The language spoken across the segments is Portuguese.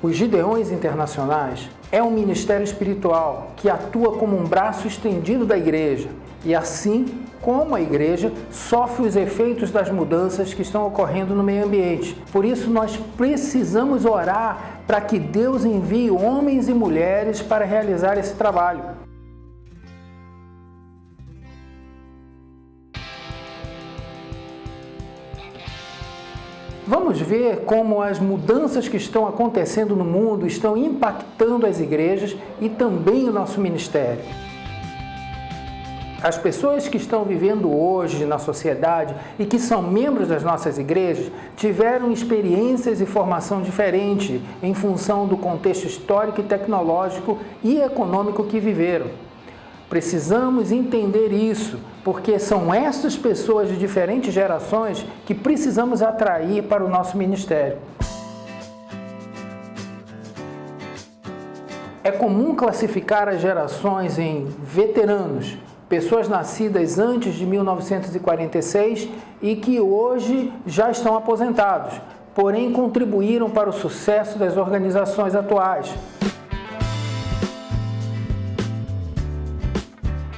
Os Gideões Internacionais é um ministério espiritual que atua como um braço estendido da igreja e, assim como a igreja, sofre os efeitos das mudanças que estão ocorrendo no meio ambiente. Por isso, nós precisamos orar para que Deus envie homens e mulheres para realizar esse trabalho. Vamos ver como as mudanças que estão acontecendo no mundo estão impactando as igrejas e também o nosso ministério. As pessoas que estão vivendo hoje na sociedade e que são membros das nossas igrejas tiveram experiências e formação diferente em função do contexto histórico, tecnológico e econômico que viveram. Precisamos entender isso, porque são essas pessoas de diferentes gerações que precisamos atrair para o nosso ministério. É comum classificar as gerações em veteranos, pessoas nascidas antes de 1946 e que hoje já estão aposentados, porém contribuíram para o sucesso das organizações atuais.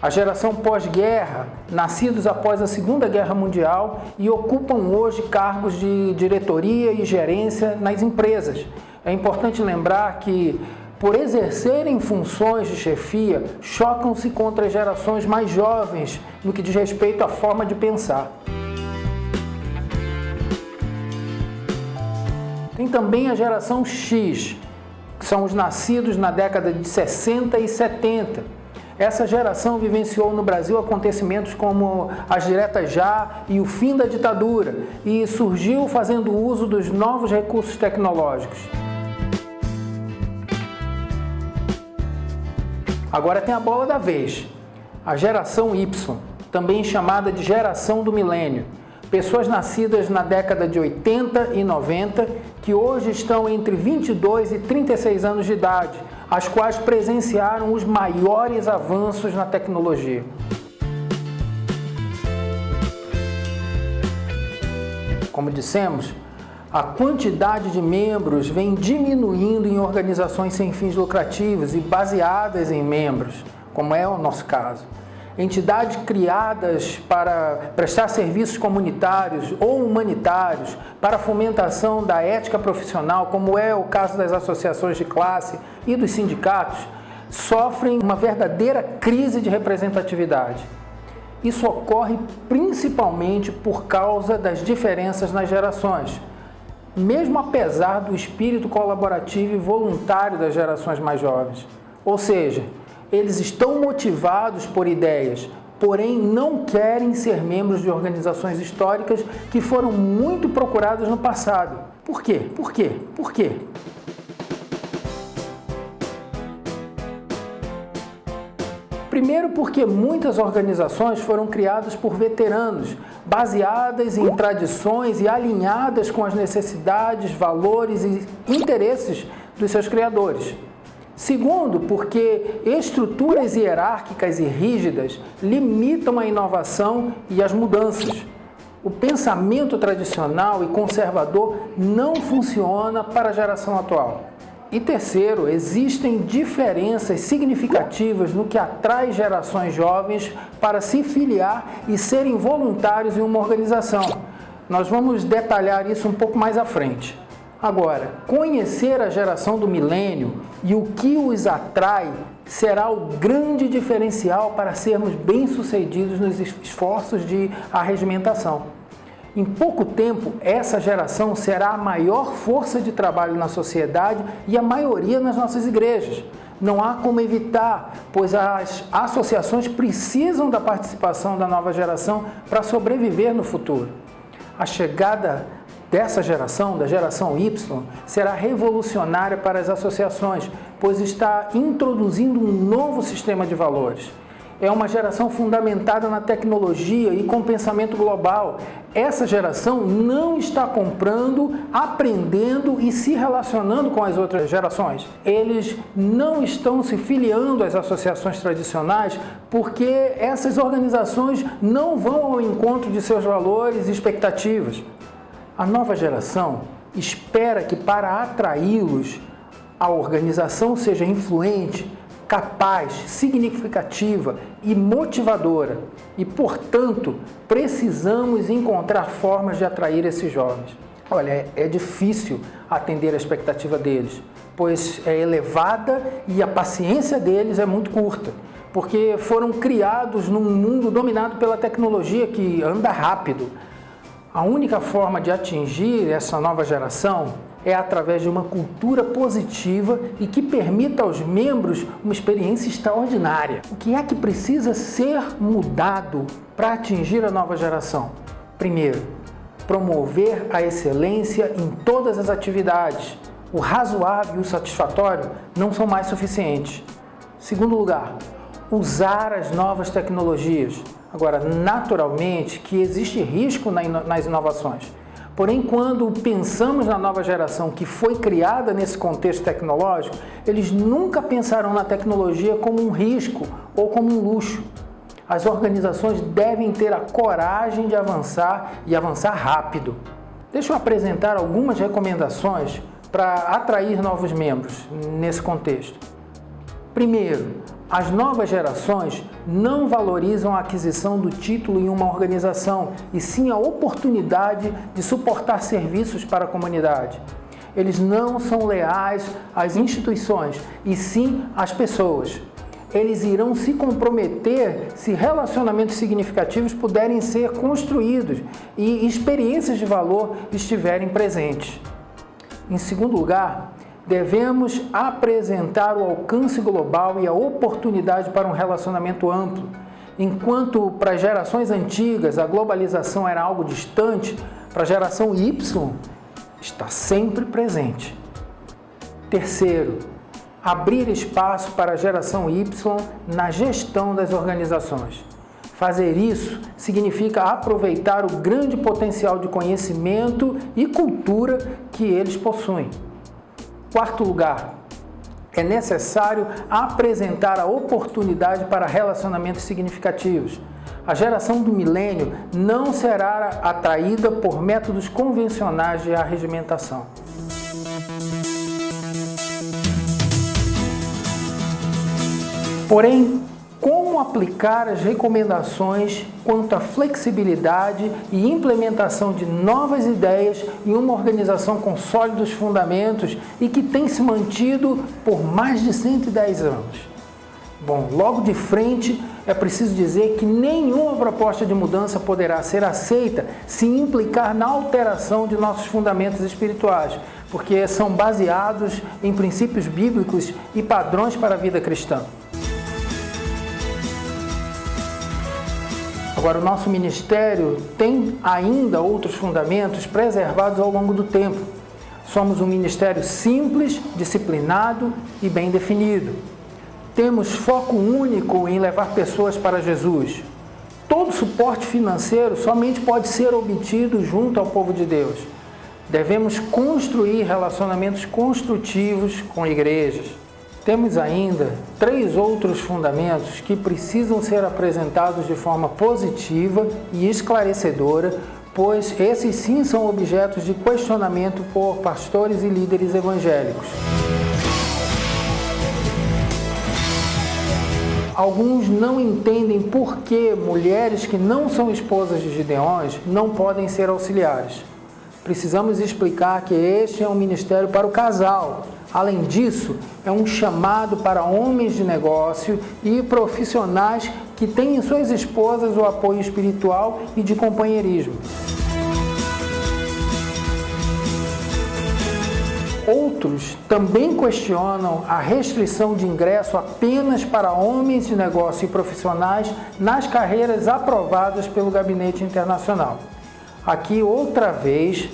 A geração pós-guerra, nascidos após a Segunda Guerra Mundial e ocupam hoje cargos de diretoria e gerência nas empresas. É importante lembrar que, por exercerem funções de chefia, chocam-se contra as gerações mais jovens no que diz respeito à forma de pensar. Tem também a geração X, que são os nascidos na década de 60 e 70. Essa geração vivenciou no Brasil acontecimentos como as diretas já e o fim da ditadura e surgiu fazendo uso dos novos recursos tecnológicos. Agora tem a bola da vez, a geração Y, também chamada de geração do milênio. Pessoas nascidas na década de 80 e 90 que hoje estão entre 22 e 36 anos de idade, as quais presenciaram os maiores avanços na tecnologia. Como dissemos, a quantidade de membros vem diminuindo em organizações sem fins lucrativos e baseadas em membros, como é o nosso caso. Entidades criadas para prestar serviços comunitários ou humanitários para a fomentação da ética profissional, como é o caso das associações de classe e dos sindicatos, sofrem uma verdadeira crise de representatividade. Isso ocorre principalmente por causa das diferenças nas gerações, mesmo apesar do espírito colaborativo e voluntário das gerações mais jovens. Ou seja, eles estão motivados por ideias, porém não querem ser membros de organizações históricas que foram muito procuradas no passado. Por quê? Por quê? Por quê? Primeiro porque muitas organizações foram criadas por veteranos, baseadas em tradições e alinhadas com as necessidades, valores e interesses dos seus criadores. Segundo, porque estruturas hierárquicas e rígidas limitam a inovação e as mudanças. O pensamento tradicional e conservador não funciona para a geração atual. E terceiro, existem diferenças significativas no que atrai gerações jovens para se filiar e serem voluntários em uma organização. Nós vamos detalhar isso um pouco mais à frente. Agora, conhecer a geração do milênio e o que os atrai será o grande diferencial para sermos bem-sucedidos nos esforços de arregimentação. Em pouco tempo, essa geração será a maior força de trabalho na sociedade e a maioria nas nossas igrejas. Não há como evitar, pois as associações precisam da participação da nova geração para sobreviver no futuro. A chegada dessa geração, da geração Y, será revolucionária para as associações, pois está introduzindo um novo sistema de valores. É uma geração fundamentada na tecnologia e com pensamento global. Essa geração não está comprando, aprendendo e se relacionando com as outras gerações. Eles não estão se filiando às associações tradicionais porque essas organizações não vão ao encontro de seus valores e expectativas. A nova geração espera que, para atraí-los, a organização seja influente, capaz, significativa e motivadora. E, portanto, precisamos encontrar formas de atrair esses jovens. Olha, é difícil atender a expectativa deles, pois é elevada e a paciência deles é muito curta, porque foram criados num mundo dominado pela tecnologia que anda rápido. A única forma de atingir essa nova geração é através de uma cultura positiva e que permita aos membros uma experiência extraordinária. O que é que precisa ser mudado para atingir a nova geração? Primeiro, promover a excelência em todas as atividades. O razoável e o satisfatório não são mais suficientes. Segundo lugar, usar as novas tecnologias. Agora, naturalmente que existe risco nas inovações. Porém, quando pensamos na nova geração que foi criada nesse contexto tecnológico, eles nunca pensarão na tecnologia como um risco ou como um luxo. As organizações devem ter a coragem de avançar e avançar rápido. Deixa eu apresentar algumas recomendações para atrair novos membros nesse contexto. Primeiro, as novas gerações não valorizam a aquisição do título em uma organização, e sim a oportunidade de suportar serviços para a comunidade. Eles não são leais às instituições, e sim às pessoas. Eles irão se comprometer se relacionamentos significativos puderem ser construídos e experiências de valor estiverem presentes. Em segundo lugar, devemos apresentar o alcance global e a oportunidade para um relacionamento amplo. Enquanto para as gerações antigas a globalização era algo distante, para a geração Y está sempre presente. Terceiro, abrir espaço para a geração Y na gestão das organizações. Fazer isso significa aproveitar o grande potencial de conhecimento e cultura que eles possuem. Quarto lugar, é necessário apresentar a oportunidade para relacionamentos significativos. A geração do milênio não será atraída por métodos convencionais de arregimentação. Porém, como aplicar as recomendações quanto à flexibilidade e implementação de novas ideias em uma organização com sólidos fundamentos e que tem se mantido por mais de 110 anos? Bom, logo de frente, é preciso dizer que nenhuma proposta de mudança poderá ser aceita se implicar na alteração de nossos fundamentos espirituais, porque são baseados em princípios bíblicos e padrões para a vida cristã. Agora, o nosso ministério tem ainda outros fundamentos preservados ao longo do tempo. Somos um ministério simples, disciplinado e bem definido. Temos foco único em levar pessoas para Jesus. Todo suporte financeiro somente pode ser obtido junto ao povo de Deus. Devemos construir relacionamentos construtivos com igrejas. Temos ainda 3 outros fundamentos que precisam ser apresentados de forma positiva e esclarecedora, pois esses sim são objetos de questionamento por pastores e líderes evangélicos. Alguns não entendem por que mulheres que não são esposas de Gideões não podem ser auxiliares. Precisamos explicar que este é um ministério para o casal. Além disso, é um chamado para homens de negócio e profissionais que têm em suas esposas o apoio espiritual e de companheirismo. Outros também questionam a restrição de ingresso apenas para homens de negócio e profissionais nas carreiras aprovadas pelo Gabinete Internacional. Aqui, outra vez,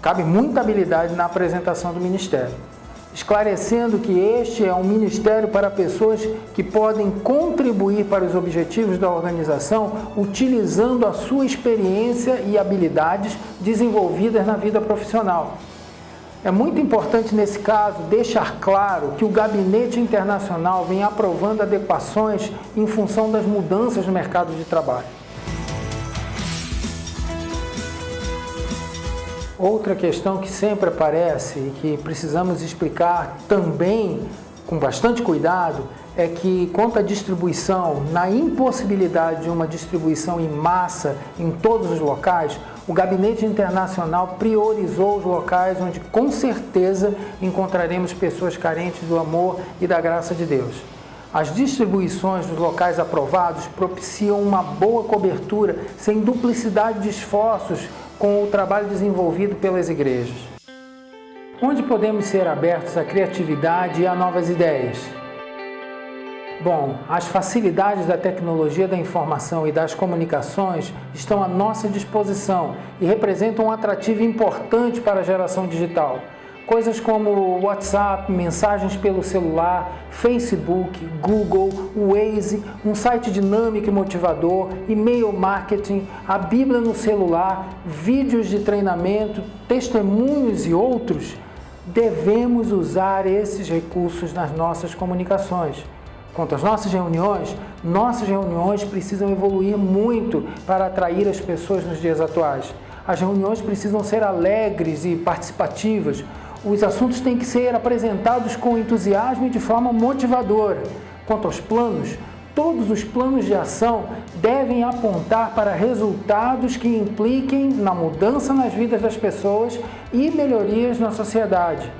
cabe muita habilidade na apresentação do ministério, esclarecendo que este é um ministério para pessoas que podem contribuir para os objetivos da organização utilizando a sua experiência e habilidades desenvolvidas na vida profissional. É muito importante, nesse caso, deixar claro que o Gabinete Internacional vem aprovando adequações em função das mudanças no mercado de trabalho. Outra questão que sempre aparece e que precisamos explicar também com bastante cuidado é que, quanto à distribuição, na impossibilidade de uma distribuição em massa em todos os locais, o Gabinete Internacional priorizou os locais onde com certeza encontraremos pessoas carentes do amor e da graça de Deus. As distribuições dos locais aprovados propiciam uma boa cobertura, sem duplicidade de esforços com o trabalho desenvolvido pelas igrejas. Onde podemos ser abertos à criatividade e a novas ideias? Bom, as facilidades da tecnologia da informação e das comunicações estão à nossa disposição e representam um atrativo importante para a geração digital. Coisas como WhatsApp, mensagens pelo celular, Facebook, Google, Waze, um site dinâmico e motivador, e-mail marketing, a Bíblia no celular, vídeos de treinamento, testemunhos e outros. Devemos usar esses recursos nas nossas comunicações. Quanto às nossas reuniões precisam evoluir muito para atrair as pessoas nos dias atuais. As reuniões precisam ser alegres e participativas. Os assuntos têm que ser apresentados com entusiasmo e de forma motivadora. Quanto aos planos, todos os planos de ação devem apontar para resultados que impliquem na mudança nas vidas das pessoas e melhorias na sociedade.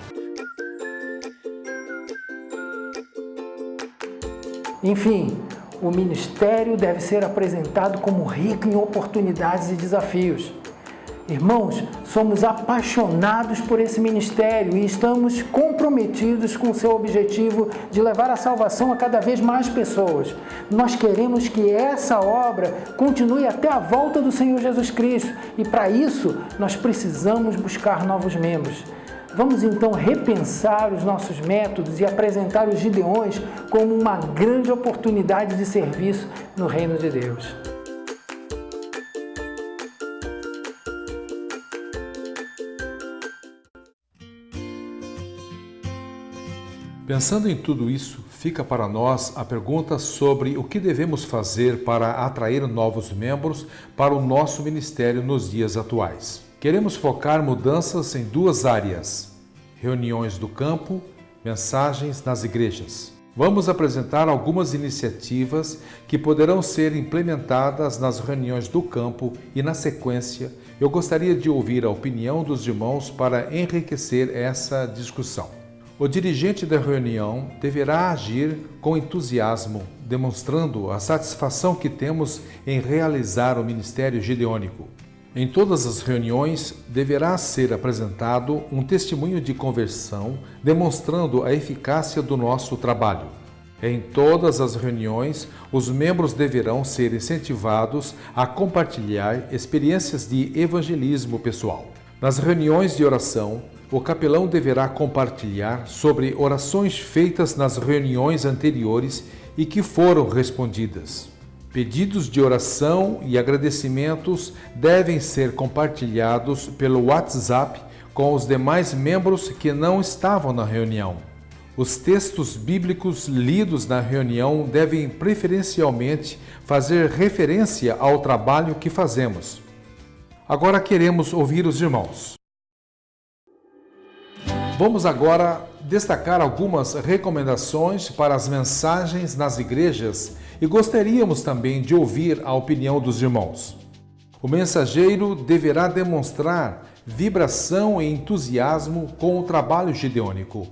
Enfim, o ministério deve ser apresentado como rico em oportunidades e desafios. Irmãos, somos apaixonados por esse ministério e estamos comprometidos com o seu objetivo de levar a salvação a cada vez mais pessoas. Nós queremos que essa obra continue até a volta do Senhor Jesus Cristo e, para isso, nós precisamos buscar novos membros. Vamos então repensar os nossos métodos e apresentar os Gideões como uma grande oportunidade de serviço no reino de Deus. Pensando em tudo isso, fica para nós a pergunta sobre o que devemos fazer para atrair novos membros para o nosso ministério nos dias atuais. Queremos focar mudanças em duas áreas: reuniões do campo, mensagens nas igrejas. Vamos apresentar algumas iniciativas que poderão ser implementadas nas reuniões do campo e, na sequência, eu gostaria de ouvir a opinião dos irmãos para enriquecer essa discussão. O dirigente da reunião deverá agir com entusiasmo, demonstrando a satisfação que temos em realizar o ministério gideônico. Em todas as reuniões, deverá ser apresentado um testemunho de conversão, demonstrando a eficácia do nosso trabalho. Em todas as reuniões, os membros deverão ser incentivados a compartilhar experiências de evangelismo pessoal. Nas reuniões de oração, o capelão deverá compartilhar sobre orações feitas nas reuniões anteriores e que foram respondidas. Pedidos de oração e agradecimentos devem ser compartilhados pelo WhatsApp com os demais membros que não estavam na reunião. Os textos bíblicos lidos na reunião devem preferencialmente fazer referência ao trabalho que fazemos. Agora queremos ouvir os irmãos. Vamos agora destacar algumas recomendações para as mensagens nas igrejas e gostaríamos também de ouvir a opinião dos irmãos. O mensageiro deverá demonstrar vibração e entusiasmo com o trabalho gideônico.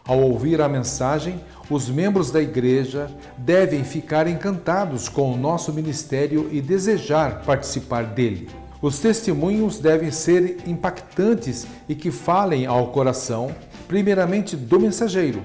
Ao ouvir a mensagem, os membros da igreja devem ficar encantados com o nosso ministério e desejar participar dele. Os testemunhos devem ser impactantes e que falem ao coração, primeiramente do mensageiro.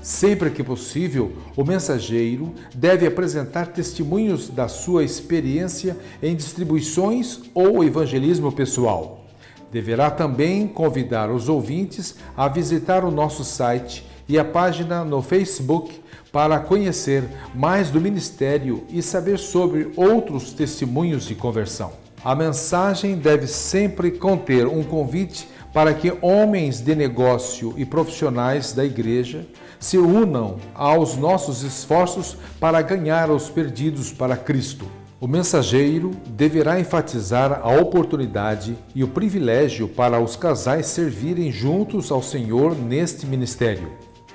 Sempre que possível, o mensageiro deve apresentar testemunhos da sua experiência em distribuições ou evangelismo pessoal. Deverá também convidar os ouvintes a visitar o nosso site e a página no Facebook para conhecer mais do ministério e saber sobre outros testemunhos de conversão. A mensagem deve sempre conter um convite para que homens de negócio e profissionais da igreja se unam aos nossos esforços para ganhar os perdidos para Cristo. O mensageiro deverá enfatizar a oportunidade e o privilégio para os casais servirem juntos ao Senhor neste ministério.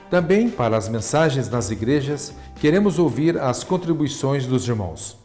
Também para as mensagens nas igrejas, queremos ouvir as contribuições dos irmãos.